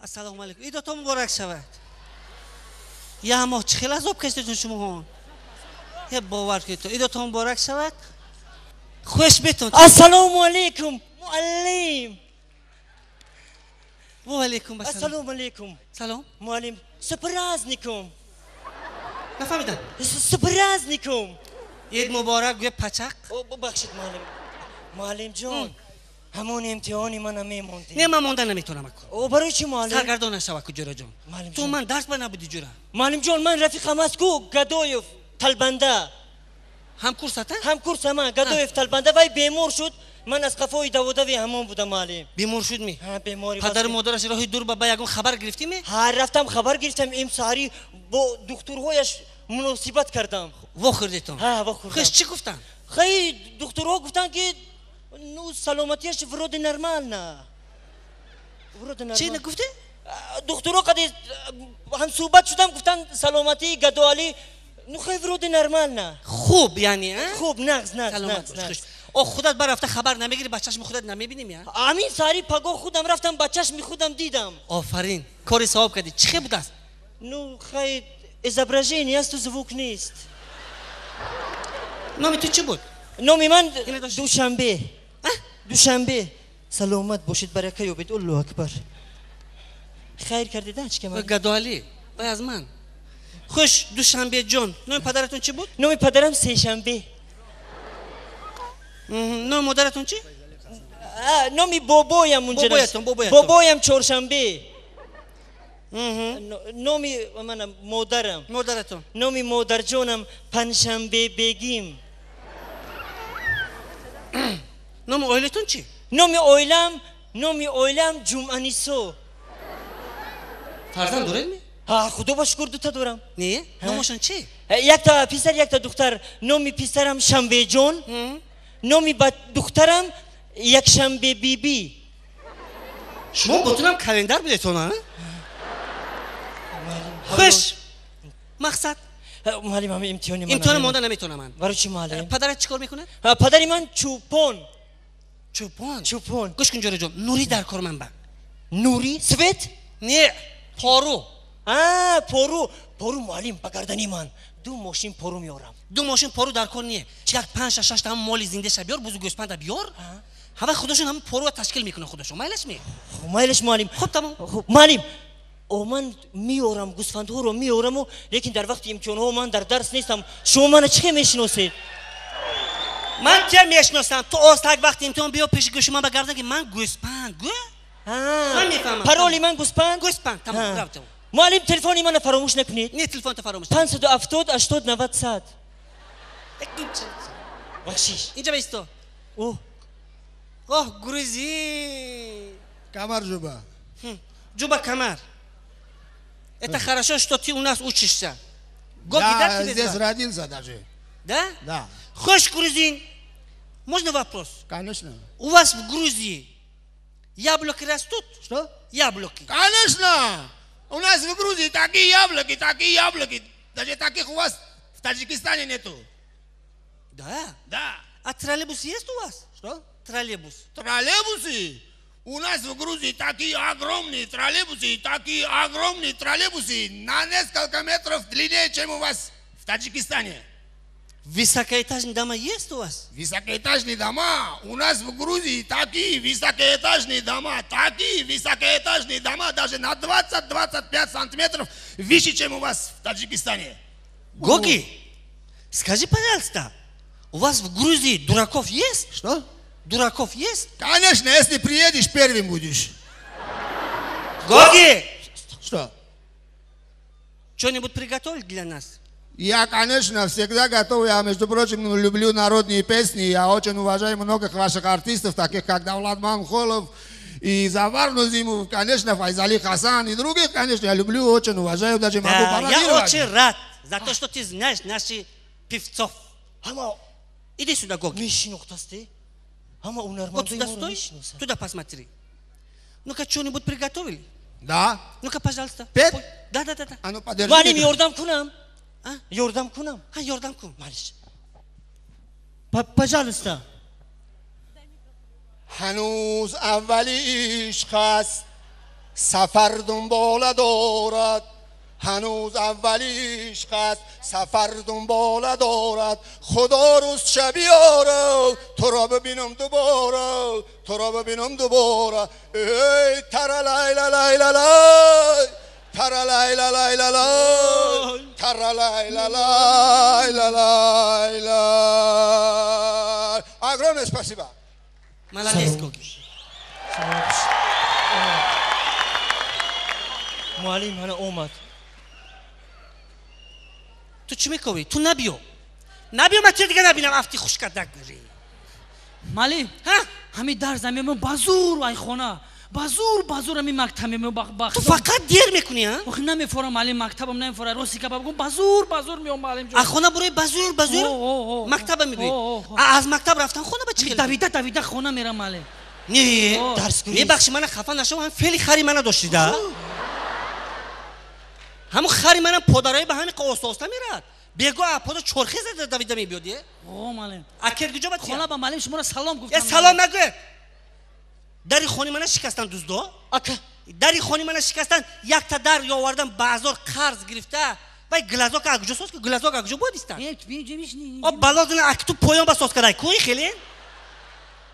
السلام علیکم. عیدتون مبارک شود. یا ما چه خیلی عذاب کشیدین شما. یه باور کنید تو. عیدتون مبارک شود. خوش بیتون. السلام علیکم معلم. و علیکم السلام. السلام علیکم. سلام. معلم سپرازنیکم. نفهمیدم. سپرازنیکم. عید مبارک گوی پچق. ببخشید معلم. معلم جان همون امتحانی من میموندی. نه من موندن نمیتونم اکو. او برای چی معلم؟ سرگردان نشو اکو جورا جان. تو من درس با نبودی جورا. معلم جان من رفیقم است کو گدایف تلبنده. هم کورسته؟ هم کورس من گدایف تلبنده وای بیمار شد. من از قفای دوودوی همون بودم معلم. بیمار شد می؟ ها بیماری. پدر مادرش راهی دور بابا یگون خبر گرفتی می؟ ها رفتم خبر گرفتم امساری با دکترهایش مناسبت کردم. واخوردیتون؟ ها واخوردم. خیش چی گفتن؟ خیلی دکترها گفتن که نو سلامتیش ورود نرمال نه. ورود نرمال. چی نگفتی؟ دکترها قدی هم صحبت شدم گفتن سلامتی گدوالی نو خیلی ورود نرمال نه. خوب یعنی ها؟ خوب نقص. سلامت باش. او خودت برافته خبر نمیگیری بچه‌ش می خودت نمیبینیم یا؟ همین ساری پگاه خودم رفتم بچه‌ش می خودم دیدم. آفرین کاری ثواب کردی. چه بود است؟ نو خیلی ازابراژینی است و زوک نیست. نامی تو چی بود؟ نامی من دوشنبه. دوشنبه. سلامت باشید برکه یابید. الله اکبر. خیر کردیدن چی که من؟ گدوالی. بای از من. خوش دوشنبه جان. نام پدرتون چی بود؟ نام پدرم سه شنبه. نام مادرتون چی؟ نامی بابایم اونجا. بابایم چهارشنبه. نامی من مادرم. مادرتون. نامی مادر جانم پنجشنبه بگیم. نام اویلتون چی؟ نامی اویلم جمعانیسو. فرزند داره می؟ خدا با شکر دوتا دارم. نه؟ نامشون چی؟ یک تا پسر یک تا دختر. نامی پسرم شنبه جان. نامی دخترم یک شنبه بی. شما بتونم کلندر بدهتون ها؟ خوش مقصد معلم همه امتحانی من امتحان ماندن نمیتونم من. برای چی معلم؟ پدرت چیکار میکنه؟ پدری من چوپان. گوش کن جوره جان. نوری در کار من با. نوری؟ سویت؟ نه پارو. پارو معلم بگردنی من 2 ماشین پارو میارم. 2 ماشین پارو در کار نیه. یک 5-6 تا مال زنده شه بیار بزرگ گوسپند بیار. همه خودشون هم پارو تشکیل میکنه خودشون. مایلش می؟ مایلش معلم. خب تمام. خب معلم من میارم گوسفندها رو میارم و لیکن در وقت امتحان‌ها من در درس نیستم. شما من چه میشناسید؟ من چه میشناسم؟ تو استاد وقتی امتحان بیا پیش گوش من بگردن که من گوسپند من میفهمم. پرولی من گوسپند. تمام رفت. معلم تلفنی من فراموش نکنید. نه تلفن فراموش. 570 80 90 100. بخشیش. اینجا بیستو. اوه грузи. Камар Джуба. Джуба камар. Это хорошо, что ты у нас учишься. Я здесь родился даже. Да? Да. Хочешь грузин? Можно вопрос? Конечно. У вас в Грузии яблоки растут? Что? Яблоки. Конечно. У нас в Грузии такие яблоки. Даже таких у вас в Таджикистане нету. Да? Да. А троллейбус есть у вас? Что? Троллейбус. Троллейбусы? У нас в Грузии такие огромные троллейбусы на несколько метров длиннее, чем у вас в Таджикистане. Высокоэтажные дома есть у вас? Высокоэтажные дома? У нас в Грузии такие высокоэтажные дома, даже на 20-25 сантиметров выше, чем у вас в Таджикистане. Гоги, скажи, пожалуйста, у вас в Грузии дураков есть? Что? Дураков есть? Конечно, если приедешь, первым будешь. Гоги! Что? Что-нибудь приготовить для нас? Я, конечно, всегда готов. Я, между прочим, люблю народные песни. Я очень уважаю многих ваших артистов, таких как Давлат Мамхолов и Заварну Зиму, конечно, Файзали Хасан и других, конечно, я люблю, очень уважаю, даже могу пародировать. Я очень рад за то, что ты знаешь наших певцов. Иди сюда, Гоги. Вот сюда стой, туда посмотри. Ну-ка, что-нибудь приготовили? Да. Ну-ка, пожалуйста. Петь? Да. А ну, подержи. Валим, Йордам кунам. Йордам кун. Малиш. Пожалуйста. هنوز اولی عشق است سفر دنباله دارد هنوز اولیش قد سفر دنباله دارد خدا روز شبیاره تو را ببینم دوباره تو را ببینم دوباره ای ترا لیلا لیلا لای ترا لیلا لیلا لای ترا لیلا لیلا لای огромное спасибо. Молодец, Коки. معلم هنه اومد. تو چی میکنی؟ تو نبیو من چه دیگه نبینم افتی خوش کردک بری معلم ها؟ همین در زمین بازور ای خونه بازور همین مکتب تو فقط دیر میکنی ها؟ آخه نمیفورم معلم مکتبم نمیفوره روسی کباب گم بازور میام معلم جون خونه برای بازور مکتب میگی از مکتب رفتن خونه به چی دویده خونه میرم معلم نه درس کنی یه بخش من خفن نشم هم فعلی خری من داشتیده همون خری منم پدرای به همین قوسوسته میرد بگو اپودا چرخی زده دویده میبیودی معلم اکر کجا باید خونه با معلم شما را سلام گفتم یه سلام نگو دری خونی من شکستن دوزدو دری خونی من شکستن یک تا در آوردن بازار قرض گرفته و گلازوک اگجو سوز که گلازوک اگجو بودیستن بلادونه اکتو پویان با سوز کردای کوی خیلی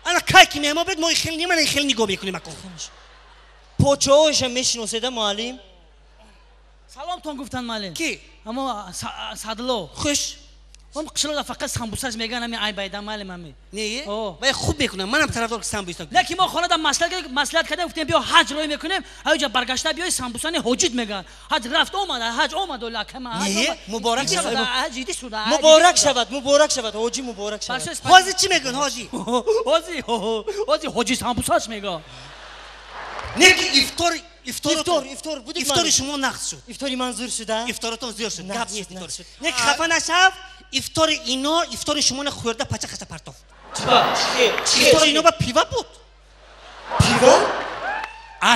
انا کای کی میما بید موی خیلی من خیلی نگاه میکنیم اکو پوچوش میشناسیده معلم سلام تون گفتن معلم کی اما صدلو خوش هم قشلو فقط سامبوساش میگن همین ای بایدا معلم همین نه وای خوب میکنم منم طرفدار سامبوسا لکن ما خانه دا مسئله کردیم گفتیم بیا حج روی میکنیم هیجا برگشته بیای سامبوسان حجت میگن حج رفت اومد لکن نه مبارک شود حج شده مبارک شود حاجی مبارک شود حاجی چی میگن حاجی حاجی سامبوساش میگن نه که افطار بودی افطار شما نقص شد افطاری منظور شده افطارتون زیاد شد گپ نیست افطار نه خفه نشو افطار اینا افطار شما خورده پچه خسته پرتاف افطار اینا با پیوا بود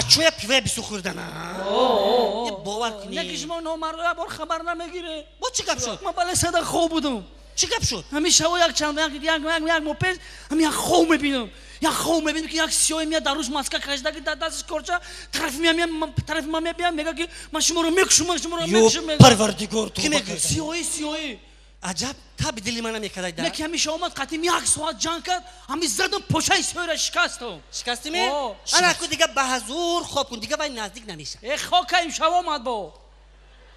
چویا پیوا بیسو خوردن یه باور کنی نه که شما نامرده بار خبر نمیگیره با چی گپ شد ما بله صدا خوب بودم چی گپ شد همیشه یک موپز همین خوب میبینم که یک سیاه میاد در روش ماسکه کشیده که دستش کرچه طرف ما میاد میگه که من شما رو میکشم پروردگار تو میگه سیاهی عجب تا به دلی منم یک کدای که همیشه اومد قدیم یک ساعت جنگ کرد همین زدم پوشای سیاه را شکستی می انا کو دیگه به حضور خواب کن دیگه وای نزدیک نمیشه ای خاک امشب اومد با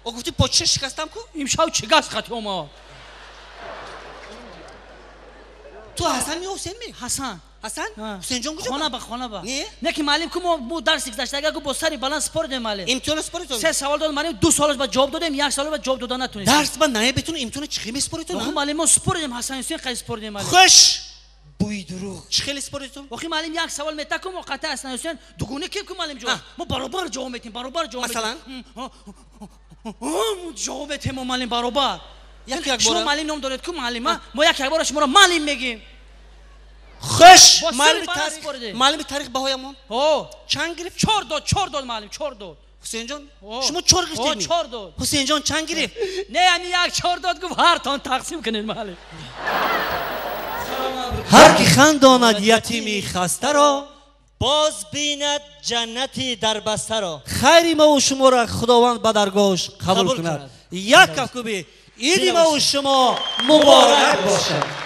او گفتی پوچه شکستم کو امشب چگاس خاطی اومد تو حسن می حسین می حسن حسین جان کجا خانه با نه که معلم که ما درس گذشته اگه با سری بالانس سپورت معلم امتحان سپورت 3 سوال داد معلم 2 سالش بعد جواب دادم 1 سال بعد جواب دادن نتونست درس بعد نه بتونه امتحان چخیلی سپورت نه معلم ما سپورت حسن حسین خیلی سپورت معلم خوش بوی دروغ چخیلی سپورت تو آخه معلم 1 سوال میتکم و قطع حسن حسین دوگونه که معلم جواب ما برابر جواب میتیم مثلا جواب میتیم معلم برابر یک بار شما معلم نام دارید که معلم ما یک بار شما رو معلم میگیم خوش معلم تاریخ بهایمون چند گرفت 4 داد معلم 4 داد حسین جان شما 4 گرفتید 4 داد حسین جان چند گرفت نه یعنی یک 4 داد گفت هر تان تقسیم کنید معلم هر کی خنداند یتیمی خسته را باز بیند جنتی در بسته را خیری ما و شما را خداوند به درگاهش قبول کند یک کفکوبی عید ما و شما مبارک باشد